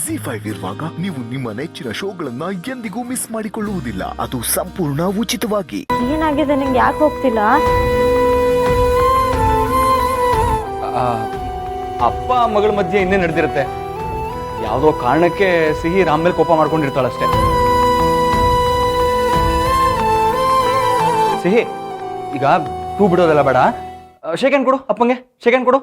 ZEE5 ಇರುವಾಗ ನೀವು ನಿಮ್ಮ ನೆಚ್ಚಿನ ಶೋಗಳನ್ನ ಎಂದಿಗೂ ಮಿಸ್ ಮಾಡಿಕೊಳ್ಳುವುದಿಲ್ಲ. ಅದು ಸಂಪೂರ್ಣ ಉಚಿತವಾಗಿ. ಏನಾಗಿದೆ ನಿಂಗೆ? ಯಾಕೆ ಹೋಗ್ತಿಲ್ಲ? ಅಪ್ಪ ಮಗಳ ಮಧ್ಯೆ ಇನ್ನೇ ನಡೆದಿರುತ್ತೆ. ಯಾವುದೋ ಕಾರಣಕ್ಕೆ ಸಿಹಿ ರಾಮ್ ಮೇಲೆ ಕೋಪ ಮಾಡ್ಕೊಂಡಿರ್ತಾಳಷ್ಟೇ. ಸಿಹಿ, ಈಗ ಟೂ ಬಿಡೋದಲ್ಲ ಬೇಡ, ಶೇಕ್ ಹ್ಯಾಂಡ್ ಕೊಡು ಅಪ್ಪಂಗೆ. ಶೇಕ್ ಹ್ಯಾಂಡ್ ಕೊಡು.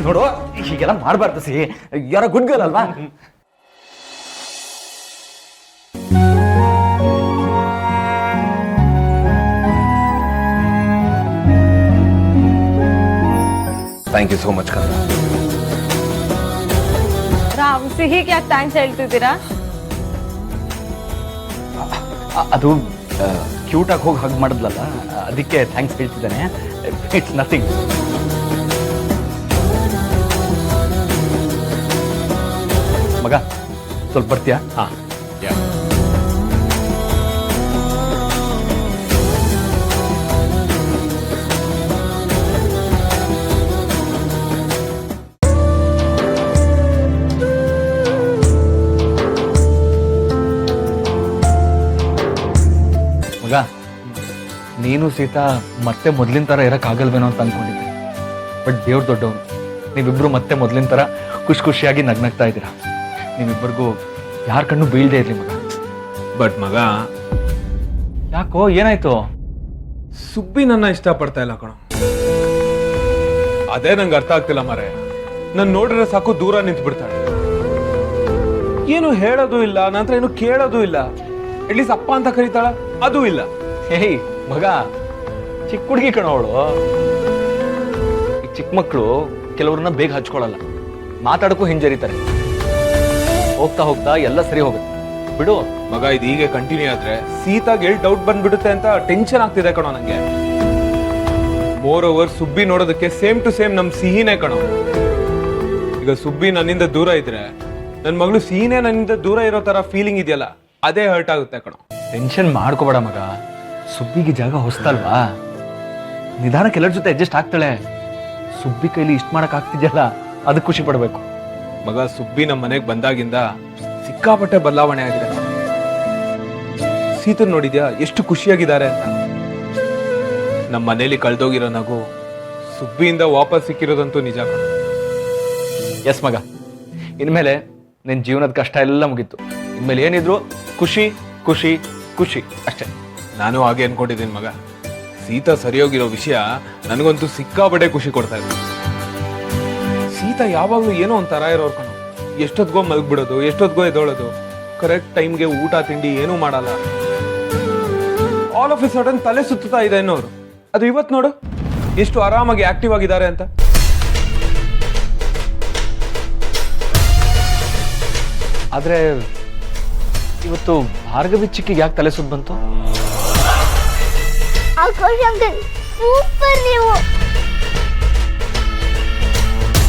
ನೋಡು, ಹೀಗೆಲ್ಲ ಮಾಡಬಾರ್ದು ಸಿಹಿ. ಯಾರ ಗುಡ್ ಗರ್ಲ್ ಅಲ್ವಾ? ಥ್ಯಾಂಕ್ ಯು ಸೋ ಮಚ್ ಕಂದ. ರಾಮ್, ಸಿಹಿಗೆ ಯಾಕೆ ಥ್ಯಾಂಕ್ಸ್ ಹೇಳ್ತಿದ್ದೀರಾ? ಅದು ಕ್ಯೂಟಾಗಿ ಹೋಗಿ ಹಗ್ ಮಾಡಿದ್ಲಲ್ಲ, ಅದಕ್ಕೆ ಥ್ಯಾಂಕ್ಸ್ ಹೇಳ್ತಿದ್ದಾನೆ. It's nothing. ಮಗ, ಸ್ವಲ್ಪ ಬರ್ತೀಯಾ? ಹಾ, ಮಗ, ನೀನು ಸೀತಾ ಮತ್ತೆ ಮೊದ್ಲಿನ ತರ ಇರಕ್ಕಾಗಲ್ವೇನೋ ಅಂತ ಅನ್ಕೊಂಡಿದ್ದೆ. ಬಟ್ ದೇವ್ರ ದೊಡ್ಡವನು, ನೀವಿಬ್ರು ಮತ್ತೆ ಮೊದ್ಲಿನ ತರ ಖುಷಿ ಖುಷಿಯಾಗಿ ನಗ್ನಗ್ತಾ ಇದ್ದೀರಾ. ನೀವಿಬ್ಬರಿಗೂ ಯಾರ ಕಣ್ಣು ಬೀಳ್ದೇ ಇರ್ಲಿ ಮಗ. ಬಟ್ ಮಗ, ಯಾಕೋ, ಏನಾಯ್ತು? ಸುಬ್ಬಿ ನನ್ನ ಇಷ್ಟಪಡ್ತಾ ಇಲ್ಲ ಕಣೋ. ಅದೇ ನಂಗೆ ಅರ್ಥ ಆಗ್ತಿಲ್ಲ ಮಾರೆ. ನನ್ ನೋಡಿದ್ರೆ ಸಾಕು ದೂರ ನಿಂತು ಬಿಡ್ತಾಳೆ. ಏನು ಹೇಳೋದು ಇಲ್ಲ, ನಂತರ ಏನು ಕೇಳೋದು ಇಲ್ಲ. ಅಟ್ಲೀಸ್ಟ್ ಅಪ್ಪ ಅಂತ ಕರೀತಾಳ, ಅದು ಇಲ್ಲ. ಹೇಯ್ ಮಗ, ಚಿಕ್ಕ ಹುಡುಗಿ ಕಣೋ ಅವಳು. ಈ ಚಿಕ್ಕ ಮಕ್ಕಳು ಕೆಲವ್ರನ್ನ ಬೇಗ ಹಚ್ಕೊಳಲ್ಲ, ಮಾತಾಡಕ್ಕೂ ಹಿಂಜರಿತಾರೆ. ಹೋಗ್ತಾ ಹೋಗ್ತಾ ಎಲ್ಲ ಸರಿ ಹೋಗುತ್ತೆ ಬಿಡು. ಮಗ, ಇದು ಹೀಗೆ ಕಂಟಿನ್ಯೂ ಆದ್ರೆ ಸೀತಾಗೆ ಡೌಟ್ ಬಂದ್ಬಿಡುತ್ತೆ ಅಂತ ಟೆನ್ಷನ್ ಆಗ್ತಿದೆ ಕಣೋ ನಂಗೆ. ಮೋರ್ ಓವರ್ ಸುಬ್ಬಿ ನೋಡೋದಕ್ಕೆ ಸೇಮ್ ಟು ಸೇಮ್ ನಮ್ ಸಿಹಿನೇ ಕಣೋ. ಈಗ ಸುಬ್ಬಿ ನನ್ನಿಂದ ದೂರ ಇದ್ರೆ ನನ್ ಮಗಳು ಸಿಹಿನೇ ನನ್ನಿಂದ ದೂರ ಇರೋ ತರ ಫೀಲಿಂಗ್ ಇದೆಯಲ್ಲ, ಅದೇ ಹರ್ಟ್ ಆಗುತ್ತೆ ಕಣೋ. ಟೆನ್ಷನ್ ಮಾಡ್ಕೋಬೇಡ ಮಗ. ಸುಬ್ಬಿಗೆ ಜಾಗ ಹೊಸ್ತಲ್ವಾ, ನಿಧಾನಕ್ಕೆ ಎಲ್ಲರ ಜೊತೆ ಅಡ್ಜಸ್ಟ್ ಆಗ್ತಾಳೆ. ಸುಬ್ಬಿ ಕೈಲಿ ಇಷ್ಟ ಮಾಡಕ್ ಆಗ್ತಿದ್ಯಲ್ಲ, ಅದಕ್ಕೆ ಖುಷಿ ಪಡ್ಬೇಕು ಮಗ. ಸುಬ್ಬಿ ನಮ್ಮ ಮನೆಗೆ ಬಂದಾಗಿಂದ ಸಿಕ್ಕಾಪಟ್ಟೆ ಬದಲಾವಣೆ ಆಗಿದೆ. ಸೀತನ್ ನೋಡಿದ್ಯಾ ಎಷ್ಟು ಖುಷಿಯಾಗಿದ್ದಾರೆ ಅಂತ. ನಮ್ಮ ಮನೇಲಿ ಕಳ್ದೋಗಿರೋ ನಗು ಸುಬ್ಬಿಯಿಂದ ವಾಪಸ್ ಸಿಕ್ಕಿರೋದಂತೂ ನಿಜ ಕಣ. ಎಸ್ ಮಗ, ಇನ್ಮೇಲೆ ನಿನ್ ಜೀವನದ ಕಷ್ಟ ಎಲ್ಲ ಮುಗೀತು. ಇನ್ಮೇಲೆ ಏನಿದ್ರು ಖುಷಿ ಖುಷಿ ಖುಷಿ ಅಷ್ಟೇ. ನಾನು ಹಾಗೆ ಅನ್ಕೊಂಡಿದ್ದೀನಿ ಮಗ. ಸೀತಾ ಸರಿಯೋಗಿರೋ ವಿಷಯ ನನಗಂತೂ ಸಿಕ್ಕಾಪಟ್ಟೆ ಖುಷಿ ಕೊಡ್ತಾ ಇದೆ. ಸೀತಾ ಯಾವಾಗ್ಲೂ ಏನೋ ಒಂಥರ ಇರೋರು ಕಣ. ಎಷ್ಟೊತ್ಗೋ ಮಲ್ಗ್ಬಿಡೋದು, ಎಷ್ಟೊತ್ಗೋ ಎದ್ದೋಳೋದು, ಕರೆಕ್ಟ್ ಟೈಮ್ಗೆ ಊಟ ತಿಂಡಿ ಏನೂ ಮಾಡಲ್ಲ. ಆಲ್ ಆಫ್ ಎ ಸಡನ್ ತಲೆ ಸುತ್ತಾ ಇದೆ ಅನ್ನೋರು. ಅದು ಇವತ್ತು ನೋಡು ಎಷ್ಟು ಆರಾಮಾಗಿ ಆಕ್ಟಿವ್ ಆಗಿದ್ದಾರೆ ಅಂತ. ಆದ್ರೆ ಇವತ್ತು ಭಾರ್ಗವಿ ಚಿಕ್ಕಿಗೆ ಯಾಕೆ ತಲೆ ಸುತ್ತ ಬಂತು? ಆಕಾಶ್ ಅಂಕಲ್, ಸೂಪರ್ ನೀವು.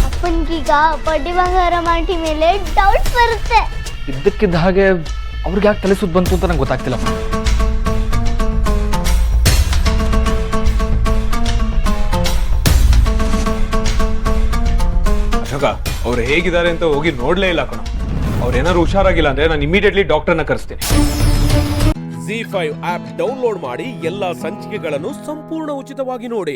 ಅಪ್ಪನ್ಗೀಗ ಬಡ್ಡಿ ಬಂಗಾರಂ ಆಂಟಿ ಮೇಲೆ ಡೌಟ್ ಬರುತ್ತೆ. ಇದ್ದಕ್ಕಿದ್ದ ಹಾಗೆ ಅವ್ರಿಗೆ ಯಾಕೆ ತಲೆ ಸುತ್ತ ಬಂತು ಅಂತ ನಂಗೆ ಗೊತ್ತಾಗ್ತಿಲ್ಲ. ಅಶೋಕ, ಅವ್ರು ಹೇಗಿದ್ದಾರೆ ಅಂತ ಹೋಗಿ ನೋಡ್ಲೇ ಇಲ್ಲ ಕಣ. ಅವ್ರೇನಾದ್ರು ಹುಷಾರಾಗಿಲ್ಲ ಅಂದ್ರೆ ನಾನು ಇಮಿಡಿಯೇಟ್ಲಿ ಡಾಕ್ಟರ್ನ ಕರೆಸ್ತೇನೆ. ZEE5 ಆಪ್ ಡೌನ್ಲೋಡ್ ಮಾಡಿ ಎಲ್ಲಾ ಸಂಚಿಕೆಗಳನ್ನು ಸಂಪೂರ್ಣ ಉಚಿತವಾಗಿ ನೋಡಿ.